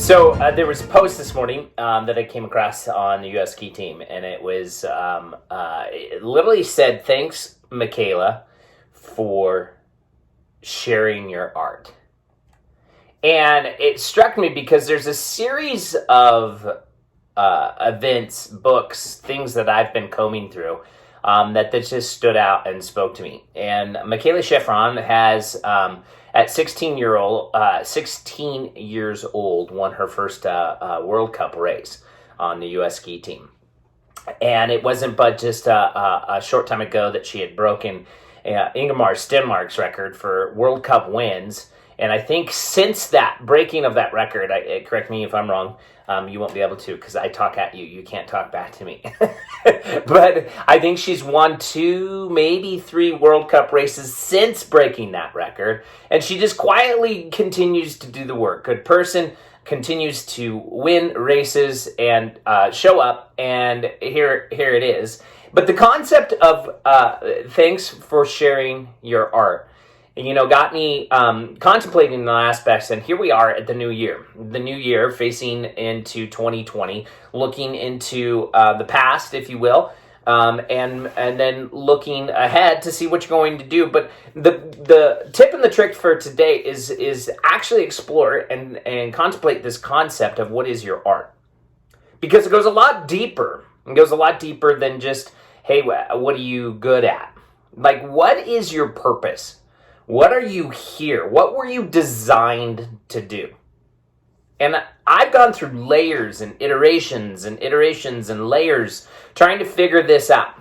There was a post this morning that I came across on the U.S. ski team, and it was it literally said, "Thanks, Michaela, for sharing your art." And it struck me because there's a series of events, books, things that I've been combing through that just stood out and spoke to me. And Michaela Schifrin has, at 16 years old, won her first World Cup race on the U.S. ski team. And it wasn't but just a short time ago that she had broken Ingemar Stenmark's record for World Cup wins. And I think since that breaking of that record, correct me if I'm wrong, you won't be able to because I talk at you. You can't talk back to me. But I think she's won 2, maybe 3 World Cup races since breaking that record. And she just quietly continues to do the work. Good person, continues to win races and show up. And here it is. But the concept of thanks for sharing your art, got me contemplating the aspects, and here we are at the new year facing into 2020, looking into the past, if you will, and then looking ahead to see what you're going to do. But the tip and the trick for today is actually explore and contemplate this concept of what is your art, because it goes a lot deeper. It goes a lot deeper than just, hey, what are you good at? Like, what is your purpose? What are you here? What were you designed to do? And I've gone through layers and iterations and layers trying to figure this out.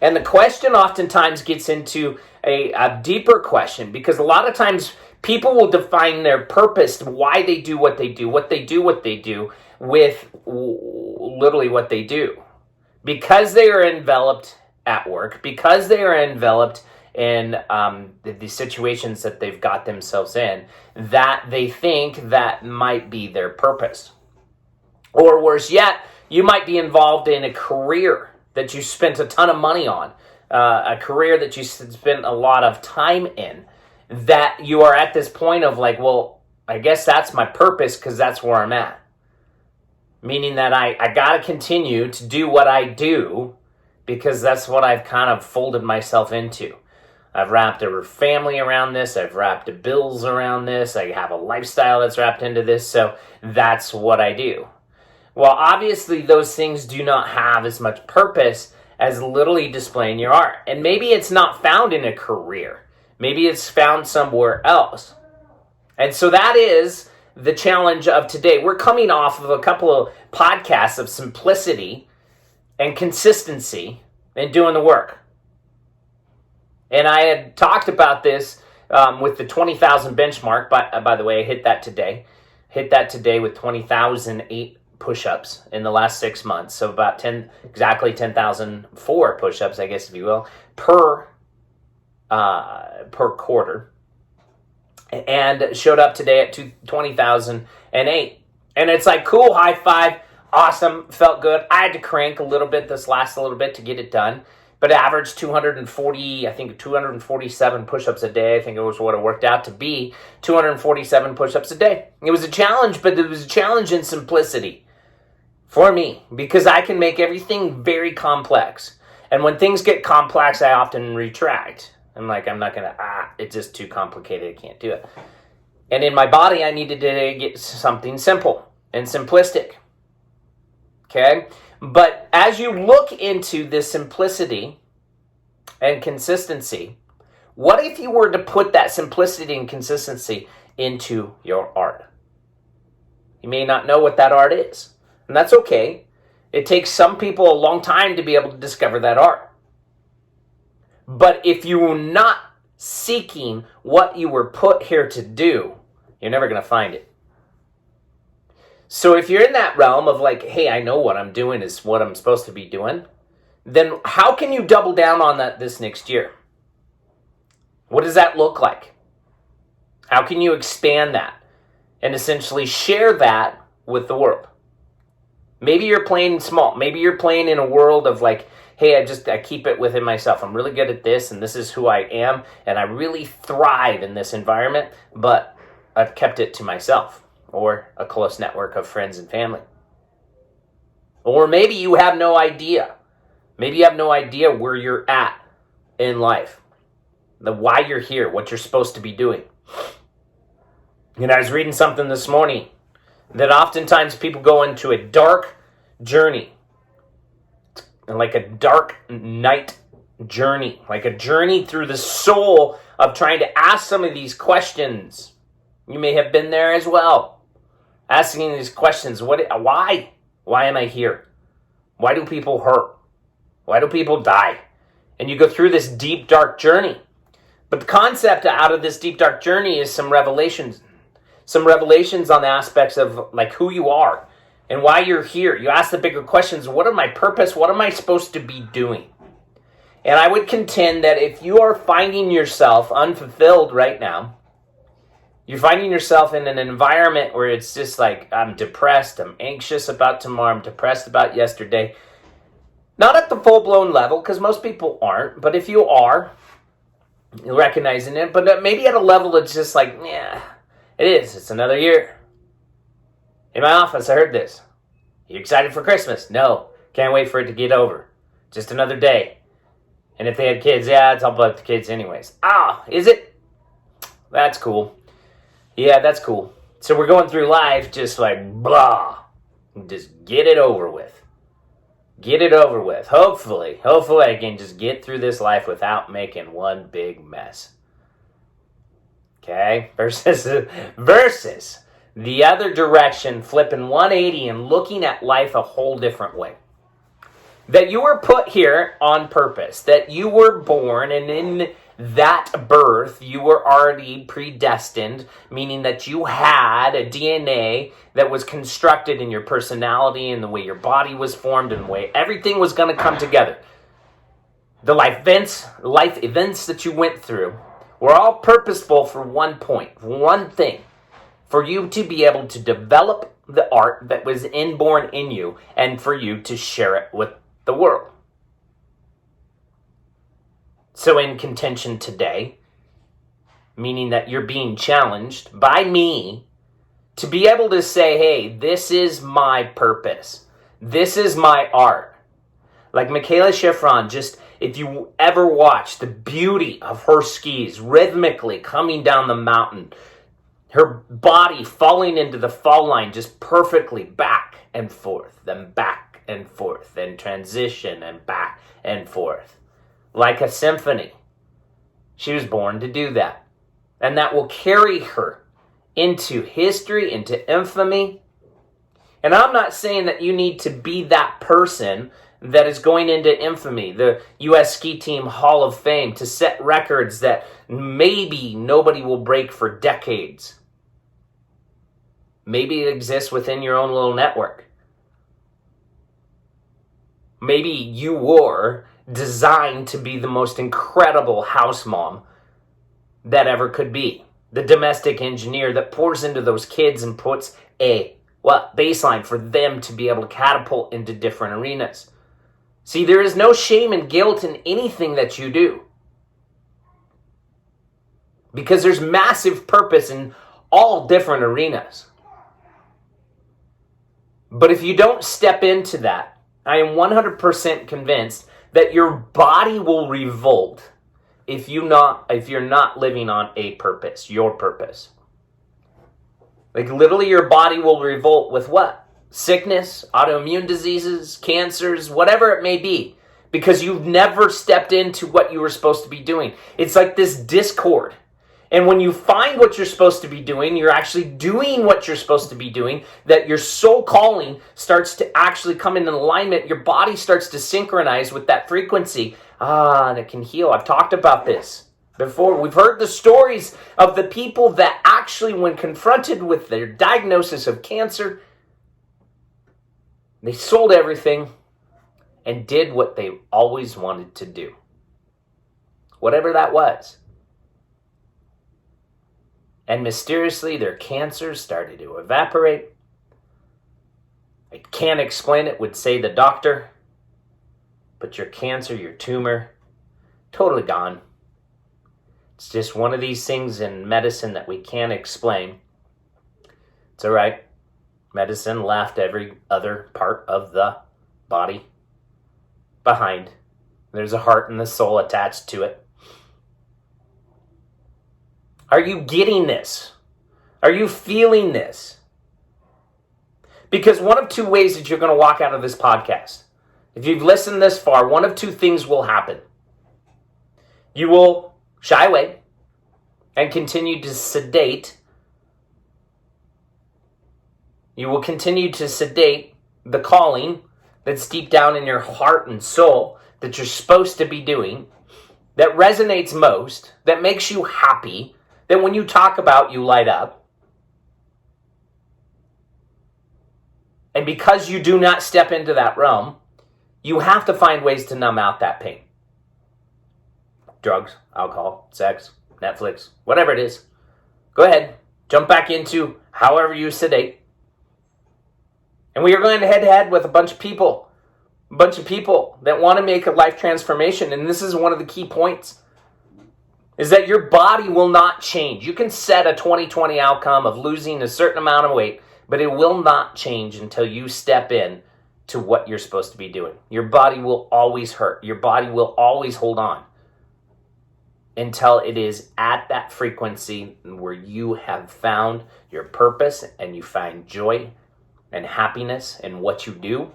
And the question oftentimes gets into a deeper question, because a lot of times people will define their purpose, why they do what they do, with literally what they do. Because they are enveloped at work, because they are enveloped in the situations that they've got themselves in, that they think that might be their purpose. Or worse yet, you might be involved in a career that you spent a ton of money on, a career that you spent a lot of time in, that you are at this point of like, well, I guess that's my purpose because that's where I'm at. Meaning that I got to continue to do what I do because that's what I've kind of folded myself into. I've wrapped a family around this. I've wrapped the bills around this. I have a lifestyle that's wrapped into this. So that's what I do. Well, obviously, those things do not have as much purpose as literally displaying your art. And maybe it's not found in a career. Maybe it's found somewhere else. And so that is the challenge of today. We're coming off of a couple of podcasts of simplicity and consistency and doing the work. And I had talked about this with the 20,000 benchmark. By the way, I hit that today. Hit that today with 20,008 push-ups in the last 6 months. So about exactly 10,004 push-ups, I guess, if you will, per quarter. And showed up today at 20,008. And it's like, cool, high five, awesome, felt good. I had to crank a little bit this last little bit to get it done. But averaged 247 push-ups a day. I think it was what it worked out to be, 247 push-ups a day. It was a challenge, but it was a challenge in simplicity for me, because I can make everything very complex. And when things get complex, I often retract. I'm like, I'm not going to, it's just too complicated. I can't do it. And in my body, I needed to get something simple and simplistic. Okay? But as you look into this simplicity and consistency, what if you were to put that simplicity and consistency into your art? You may not know what that art is, and that's okay. It takes some people a long time to be able to discover that art. But if you were not seeking what you were put here to do, you're never going to find it. So if you're in that realm of like, hey, I know what I'm doing is what I'm supposed to be doing, then how can you double down on that this next year? What does that look like? How can you expand that and essentially share that with the world? Maybe you're playing small. Maybe you're playing in a world of like, hey, I keep it within myself. I'm really good at this, and this is who I am, and I really thrive in this environment, but I've kept it to myself. or a close network of friends and family. Or maybe you have no idea. Maybe you have no idea where you're at in life, the why you're here, what you're supposed to be doing. And I was reading something this morning that oftentimes people go into a dark journey, like a dark night journey, like a journey through the soul of trying to ask some of these questions. You may have been there as well, asking these questions. Why am I here? Why do people hurt? Why do people die? And you go through this deep, dark journey. But the concept out of this deep, dark journey is some revelations on the aspects of like who you are and why you're here. You ask the bigger questions. What are my purpose? What am I supposed to be doing? And I would contend that if you are finding yourself unfulfilled right now, you're finding yourself in an environment where it's just like, I'm depressed, I'm anxious about tomorrow, I'm depressed about yesterday. Not at the full-blown level, because most people aren't, but if you are, you're recognizing it, but maybe at a level it's just like, yeah, it is, it's another year. In my office, I heard this. You excited for Christmas? No, can't wait for it to get over. Just another day. And if they had kids, yeah, it's all about the kids anyways. Is it? That's cool. Yeah, that's cool. So we're going through life just like blah. Just get it over with. Get it over with. Hopefully I can just get through this life without making one big mess. Okay? Versus the other direction, flipping 180 and looking at life a whole different way. That you were put here on purpose. That you were born, and in that birth, you were already predestined, meaning that you had a DNA that was constructed in your personality and the way your body was formed and the way everything was going to come together. The life events that you went through were all purposeful for one point, one thing, for you to be able to develop the art that was inborn in you and for you to share it with the world. So in contention today, meaning that you're being challenged by me to be able to say, hey, this is my purpose. This is my art. Like Michaela Schifrin, just if you ever watch the beauty of her skis rhythmically coming down the mountain, her body falling into the fall line just perfectly back and forth, then back and forth, then transition and back and forth. Like a symphony. She was born to do that. And that will carry her into history, into infamy. And I'm not saying that you need to be that person that is going into infamy, the U.S. Ski Team Hall of Fame, to set records that maybe nobody will break for decades. Maybe it exists within your own little network. Maybe you were designed to be the most incredible house mom that ever could be. The domestic engineer that pours into those kids and puts a baseline for them to be able to catapult into different arenas. See, there is no shame and guilt in anything that you do. Because there's massive purpose in all different arenas. But if you don't step into that, I am 100% convinced that your body will revolt if you're not living on a purpose, your purpose. Like literally your body will revolt with what? Sickness, autoimmune diseases, cancers, whatever it may be. Because you've never stepped into what you were supposed to be doing. It's like this discord. And when you find what you're supposed to be doing, you're actually doing what you're supposed to be doing, that your soul calling starts to actually come in alignment. Your body starts to synchronize with that frequency. That can heal. I've talked about this before. We've heard the stories of the people that actually, when confronted with their diagnosis of cancer, they sold everything and did what they always wanted to do. Whatever that was. And mysteriously, their cancer started to evaporate. I can't explain it, would say the doctor. But your cancer, your tumor, totally gone. It's just one of these things in medicine that we can't explain. It's all right. Medicine left every other part of the body behind. There's a heart and the soul attached to it. Are you getting this? Are you feeling this? Because one of two ways that you're going to walk out of this podcast. If you've listened this far, one of two things will happen. You will shy away and continue to sedate. You will continue to sedate the calling that's deep down in your heart and soul that you're supposed to be doing, that resonates most, that makes you happy, that when you talk about, you light up. And because you do not step into that realm, you have to find ways to numb out that pain. Drugs, alcohol, sex, Netflix, whatever it is. Go ahead, jump back into however you sedate. And we are going head to head with a bunch of people that want to make a life transformation. And this is one of the key points, is that your body will not change. You can set a 2020 outcome of losing a certain amount of weight, but it will not change until you step in to what you're supposed to be doing. Your body will always hurt. Your body will always hold on until it is at that frequency where you have found your purpose and you find joy and happiness in what you do.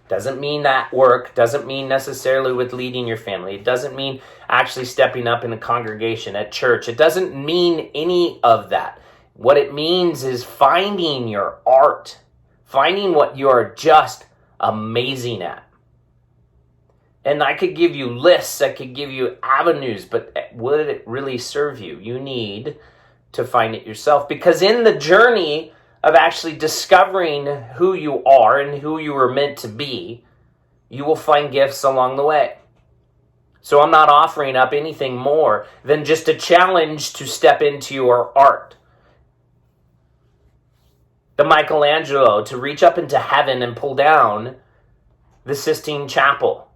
Doesn't mean that work, doesn't mean necessarily with leading your family. It doesn't mean actually stepping up in a congregation at church. It doesn't mean any of that. What it means is finding your art, finding what you are just amazing at. And I could give you lists, I could give you avenues, but would it really serve you? You need to find it yourself, because in the journey of actually discovering who you are and who you were meant to be, you will find gifts along the way. So I'm not offering up anything more than just a challenge to step into your art. The Michelangelo to reach up into heaven and pull down the Sistine Chapel.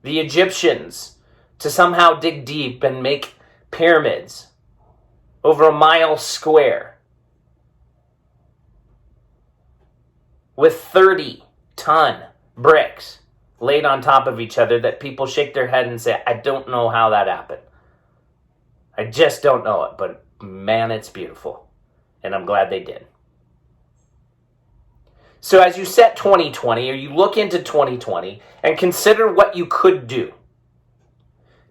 The Egyptians to somehow dig deep and make pyramids over a mile square, with 30-ton bricks laid on top of each other that people shake their head and say, I don't know how that happened. I just don't know it, but man, it's beautiful. And I'm glad they did. So as you set 2020, or you look into 2020 and consider what you could do,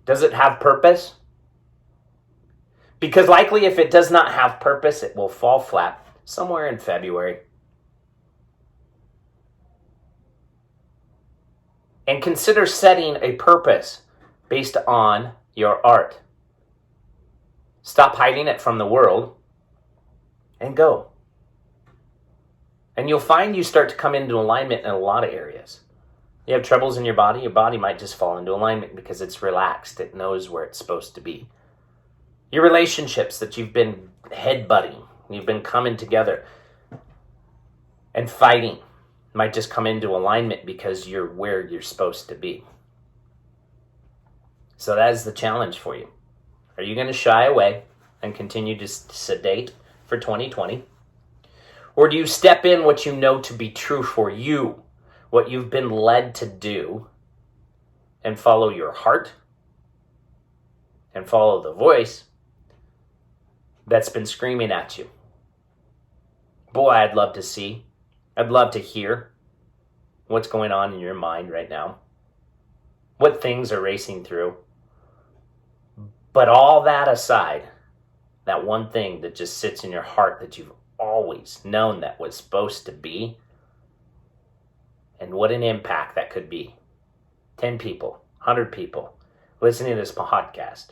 does it have purpose? Because likely if it does not have purpose, it will fall flat somewhere in February. And consider setting a purpose based on your art. Stop hiding it from the world and go. And you'll find you start to come into alignment in a lot of areas. You have troubles in your body might just fall into alignment because it's relaxed. It knows where it's supposed to be. Your relationships that you've been headbutting, you've been coming together and fighting, might just come into alignment because you're where you're supposed to be. So that is the challenge for you. Are you going to shy away and continue to sedate for 2020? Or do you step in what you know to be true for you, what you've been led to do, and follow your heart and follow the voice that's been screaming at you? Boy, I'd love to see. I'd love to hear what's going on in your mind right now, what things are racing through. But all that aside, that one thing that just sits in your heart that you've always known that was supposed to be, and what an impact that could be. 10 people, 100 people listening to this podcast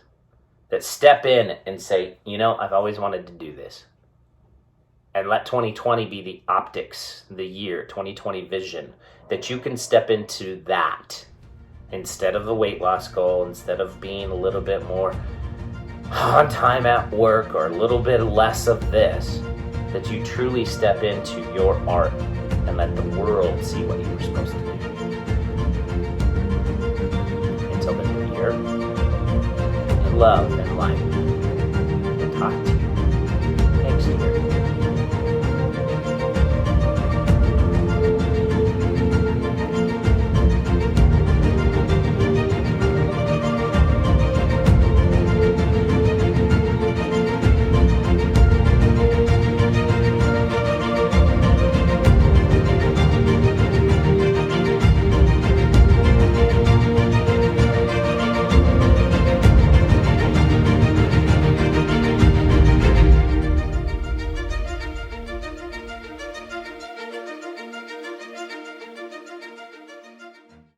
that step in and say, you know, I've always wanted to do this. And let 2020 be the optics, the year, 2020 vision, that you can step into that instead of the weight loss goal, instead of being a little bit more on time at work or a little bit less of this, that you truly step into your art and let the world see what you were supposed to do. Until the new year, in love and light, and talk to you.